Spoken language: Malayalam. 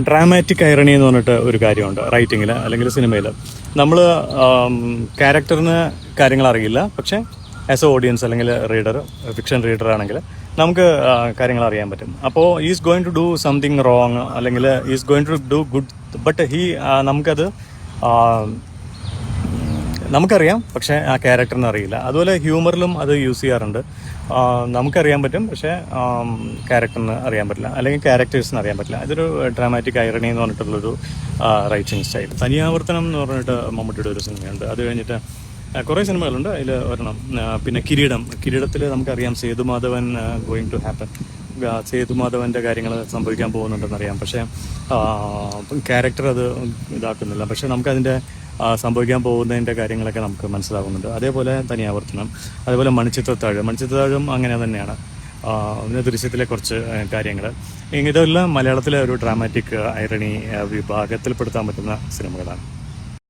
ഡ്രാമാറ്റിക് ഐറണി എന്ന് പറഞ്ഞിട്ട് ഒരു കാര്യമുണ്ട് റൈറ്റിങ്ങിൽ അല്ലെങ്കിൽ സിനിമയിൽ. നമ്മൾ ക്യാരക്ടറിന് കാര്യങ്ങൾ അറിയില്ല, പക്ഷേ ആസ് എ ഓഡിയൻസ് അല്ലെങ്കിൽ റീഡർ, ഫിക്ഷൻ റീഡർ ആണെങ്കിൽ നമുക്ക് കാര്യങ്ങൾ അറിയാൻ പറ്റും. അപ്പോൾ is going to do something wrong അല്ലെങ്കിൽ is going to do good, but നമുക്കത് നമുക്കറിയാം, പക്ഷേ ആ ക്യാരക്ടറിന് അറിയില്ല. അതുപോലെ ഹ്യൂമറിലും അത് യൂസ് ചെയ്യാറുണ്ട്. നമുക്കറിയാൻ പറ്റും, പക്ഷേ ക്യാരക്ടറിന് അറിയാൻ പറ്റില്ല, അല്ലെങ്കിൽ ക്യാരക്ടേഴ്സിന് അറിയാൻ പറ്റില്ല. ഇതൊരു ഡ്രാമാറ്റിക് ഐറണി എന്ന് പറഞ്ഞിട്ടുള്ളൊരു റൈറ്റിംഗ് സ്റ്റൈൽ. തനിയാവർത്തനം എന്ന് പറഞ്ഞിട്ട് മമ്മൂട്ടിയുടെ ഒരു സിനിമയുണ്ട്. അത് കഴിഞ്ഞിട്ട് കുറേ സിനിമകളുണ്ട്, അതിൽ ഒരെണ്ണം. പിന്നെ കിരീടത്തിൽ നമുക്കറിയാം സേതുമാധവൻ ഗോയിങ് ടു ഹാപ്പൻ, സേതുമാധവൻ്റെ കാര്യങ്ങൾ സംഭവിക്കാൻ പോകുന്നുണ്ടെന്നറിയാം, പക്ഷേ ക്യാരക്ടർ അത് ഇതാക്കുന്നില്ല. പക്ഷേ നമുക്കതിൻ്റെ സംഭവിക്കാൻ പോകുന്നതിൻ്റെ കാര്യങ്ങളൊക്കെ നമുക്ക് മനസ്സിലാകുന്നുണ്ട്. അതേപോലെ തനിയാവർത്തനം, അതേപോലെ മണിച്ചിത്രത്താഴം അങ്ങനെ തന്നെയാണ്. പിന്നെ ദൃശ്യത്തിലെ കുറച്ച് കാര്യങ്ങൾ, ഇതെല്ലാം മലയാളത്തിലെ ഒരു ഡ്രാമാറ്റിക് ഐറണി വിഭാഗത്തിൽപ്പെടുത്താൻ പറ്റുന്ന സിനിമകളാണ്.